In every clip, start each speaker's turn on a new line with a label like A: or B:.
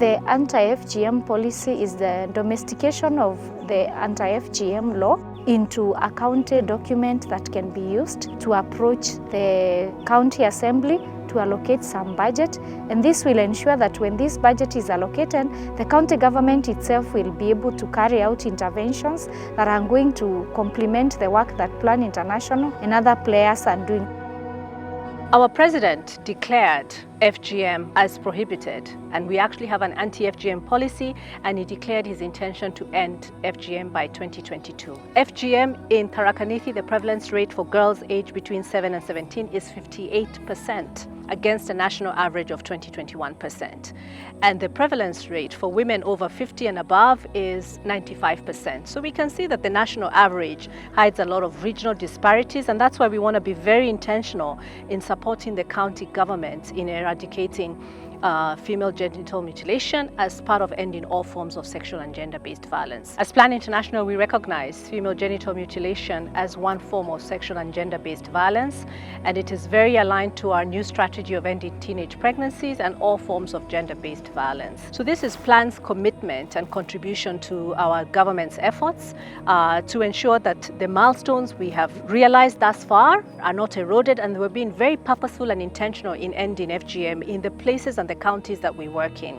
A: the anti-FGM policy is the domestication of the anti-FGM law into a county document that can be used to approach the county assembly to allocate some budget, and this will ensure that when this budget is allocated, the county government itself will be able to carry out interventions that are going to complement the work that Plan International and other players are doing.
B: Our president declared FGM as prohibited, and we actually have an anti-FGM policy, and he declared his intention to end FGM by 2022. FGM in Tharaka Nithi, the prevalence rate for girls aged between 7 and 17 is 58%, against a national average of 21%. And the prevalence rate for women over 50 and above is 95%. So we can see that the national average hides a lot of regional disparities, and that's why we want to be very intentional in supporting the county government in eradicating female genital mutilation as part of ending all forms of sexual and gender-based violence. As Plan International, we recognize female genital mutilation as one form of sexual and gender-based violence, and it is very aligned to our new strategy of ending teenage pregnancies and all forms of gender-based violence. So this is Plan's commitment and contribution to our government's efforts to ensure that the milestones we have realized thus far are not eroded, and we're being very purposeful and intentional in ending FGM in the places and the counties that we work in.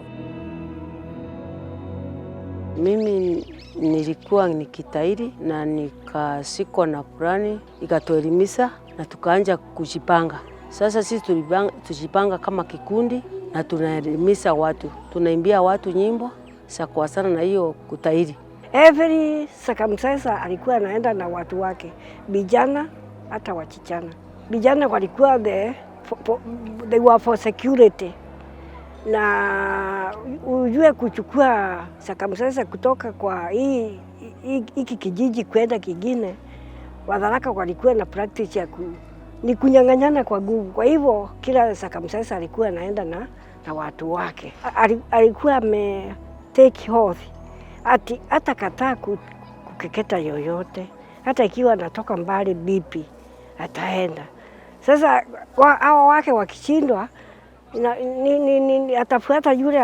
C: Mimi nilikuwa nikitairi na nikasikwa na Kurani, ikatuelimisha na tukaanza kujipanga. Sasa sisi tujipanga kama kikundi na tunaelimisha watu. Tunaimbia watu nyimbo za kuasana na hiyo kutairi.
D: Every circumciser alikuwa anaenda na watu wake, vijana hata wachichana. Vijana walikuwa they were for security. Na ujue kuchukua circumciser kutoka kwa hiki kijiji kwenda kingine, Watharaka walikuwa na practice ya ni kunyang'anyana kwa nguvu. Kwa hivyo kila circumciser alikuwa anaenda na watu wake. Alikuwa take oath ati hata kataa kukeketa yoyote, hata ikiwa anatoka mbali bipi ataenda. Sasa hao wake wakishindwa atafuata yule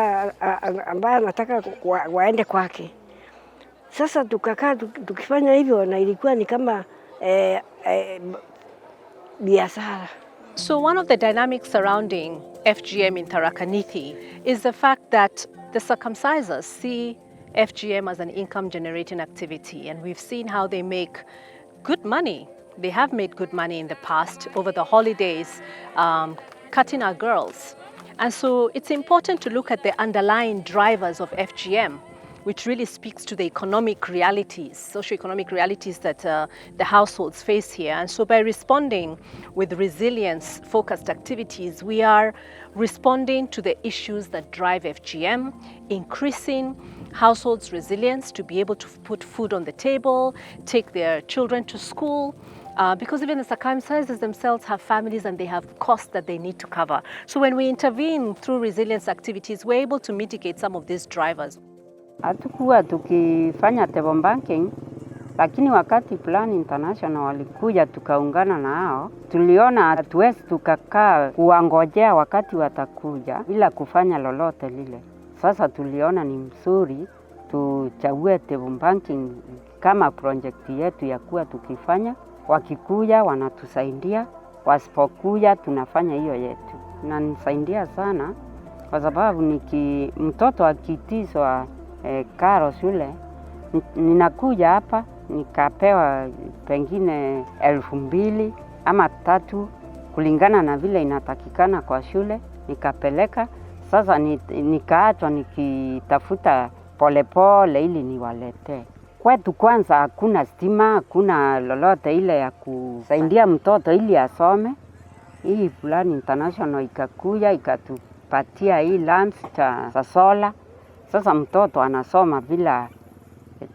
D: ambaye anataka waende kwake. Sasa tukakaa tukifanya hivyo, na ilikuwa ni kama biashara.
B: So one of the dynamics surrounding FGM in Tharaka Nithi is the fact that the circumcisers see FGM as an income generating activity, and we've seen how they make good money. They have made good money in the past over the holidays, cutting our girls. And so it's important to look at the underlying drivers of FGM, which really speaks to the economic realities, socioeconomic realities that the households face here. And so by responding with resilience-focused activities, we are responding to the issues that drive FGM, increasing households' resilience to be able to put food on the table, take their children to school, because even the circumcisers themselves have families and they have costs that they need to cover. So when we intervene through resilience activities, we're able to mitigate some of these drivers.
E: Hatukuwa tukifanya table banking, lakini wakati Plan International walikuja tukaungana na hao, tuliona hatuwezi tukakaa kuwangojea wakati watakuja bila kufanya lolote lile. Sasa tuliona ni mzuri tuchague table banking kama project yetu ya kuwa tukifanya. Wakikuja wanatusaidia, wasipokuja tunafanya hiyo yetu. Na nisaidia sana kwa sababu mtoto akitizwa karo shule, ninakuja hapa nikapewa pengine 2,000 ama 3 kulingana na vile inatakikana kwa shule, nikapeleka. Sasa nikaachwa nikitafuta polepole ili niwaletee. Kwetu kwanza hakuna stima, hakuna lolote ile ya kusaidia mtoto ili asome. Hii Plan International ikakuja ikatupatia hii lamps za sola. Sasa mtoto anasoma bila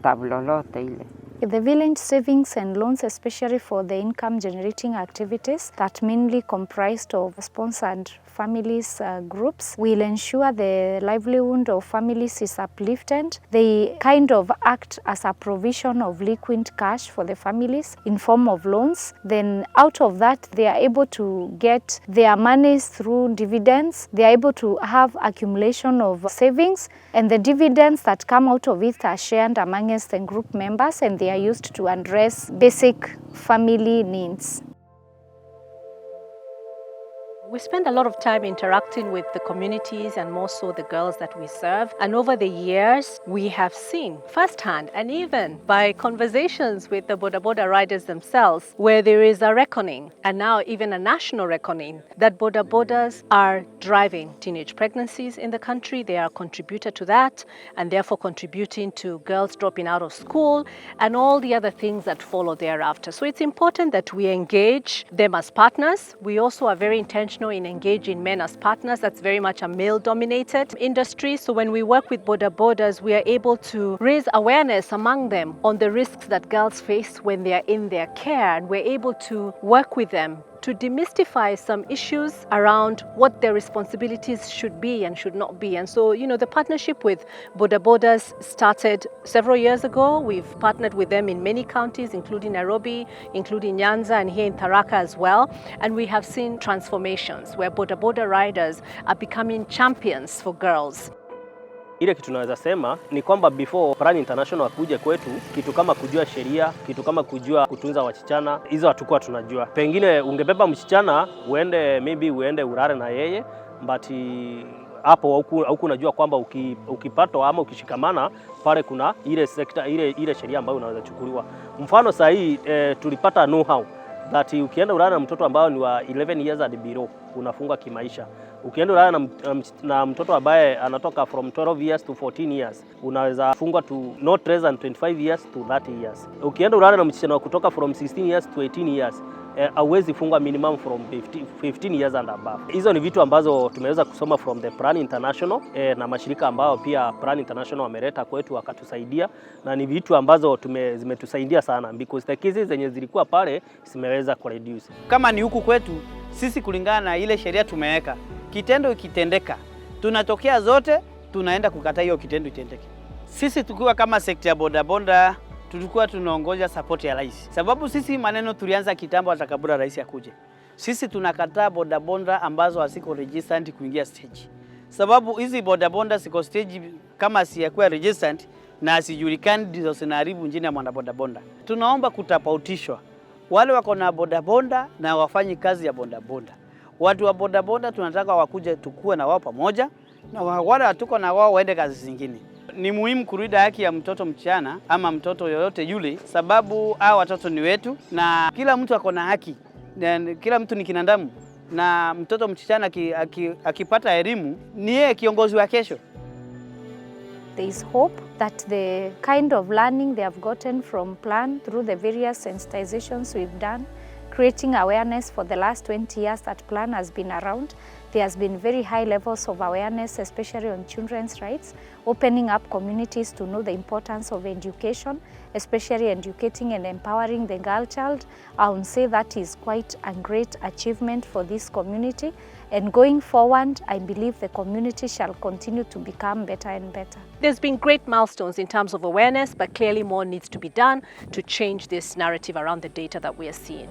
E: tabu lolote ile.
A: The village savings and loans, especially for the income generating activities that mainly comprised of sponsored families groups, will ensure the livelihood of families is uplifted. They kind of act as a provision of liquid cash for the families in form of loans. Then out of that, they are able to get their monies through dividends. They are able to have accumulation of savings, and the dividends that come out of it are shared amongst the group members, and they are used to address basic family needs.
B: We spend a lot of time interacting with the communities and more so the girls that we serve. And over the years, we have seen firsthand and even by conversations with the Boda Boda riders themselves, where there is a reckoning, and now even a national reckoning, that Boda Bodas are driving teenage pregnancies in the country. They are a contributor to that, and therefore contributing to girls dropping out of school and all the other things that follow thereafter. So it's important that we engage them as partners. We also are very intentional in engaging men as partners. That's very much a male-dominated industry. So when we work with Boda Bodas, we are able to raise awareness among them on the risks that girls face when they are in their care, and we're able to work with them to demystify some issues around what their responsibilities should be and should not be. And so, you know, the partnership with Boda Bodas started several years ago. We've partnered with them in many counties, including Nairobi, including Nyanza, and here in Tharaka as well. And we have seen transformations where Boda Boda riders are becoming champions for girls.
F: Ile kitu naweza sema ni kwamba before Plan International wakuje kwetu, kitu kama kujua sheria, kitu kama kujua kutunza wasichana, hizo hatukuwa tunajua. Pengine ungebeba msichana uende uende urare na yeye, but hapo huku unajua kwamba ukipatwa ama ukishikamana pale kuna ile sekta ile sheria ambayo unaweza chukuliwa. Mfano saa hii tulipata know how that ukienda urare na mtoto ambao ni wa 11 years and below unafunga kimaisha. Ukienda urare na mtoto ambaye anatoka from 12 years to 14 years unaweza fungwa to not less than 25 years to 30 years. Ukienda urare na msichana kutoka from 16 years to 18 years hauwezi fungwa minimum from 15 years and above. Hizo ni vitu ambazo tumeweza kusoma from the Plan International na mashirika ambao pia Plan International wameleta kwetu wakatusaidia, na ni vitu ambazo zimetusaidia sana because the cases zenye zilikuwa pale zimeweza ku reduce.
G: Kama ni huku kwetu sisi kulingana na ile sheria tumeweka, kitendo ikitendeka tunatokea zote tunaenda kukataa hiyo kitendo itendeke. Sisi tukiwa kama sekta ya Boda Boda tulikuwa tunaongoja support ya rais. Sababu sisi maneno tulianza kitambo hata kabla rais akuje. Sisi tunakataa Boda Boda ambazo hasiko registered kuingia stage. Sababu hizi Boda Boda siko stage kama si yakuwa registered na asijulikani ndizo zinaharibu njini ya mwana Boda Boda. Tunaomba kutapautishwa wale wako na Boda Boda na wafanyi kazi ya Boda Boda. Watu wa Boda Boda tunataka wakuje tukue na wao pamoja, na wale hatuko na wao waende kazi zingine. Ni muhimu kulinda haki ya mtoto mchana ama mtoto yoyote yule, sababu hao watoto ni wetu na kila mtu ako na haki. Kila mtu ni kinadamu, na mtoto mchana akipata elimu ni yeye kiongozi wa kesho.
A: There is hope that the kind of learning they have gotten from Plan through the various sensitizations we've done, creating awareness for the last 20 years that Plan has been around. There has been very high levels of awareness, especially on children's rights, opening up communities to know the importance of education, especially educating and empowering the girl child. I would say that is quite a great achievement for this community. And going forward, I believe the community shall continue to become better and better.
B: There's been great milestones in terms of awareness, but clearly more needs to be done to change this narrative around the data that we are seeing.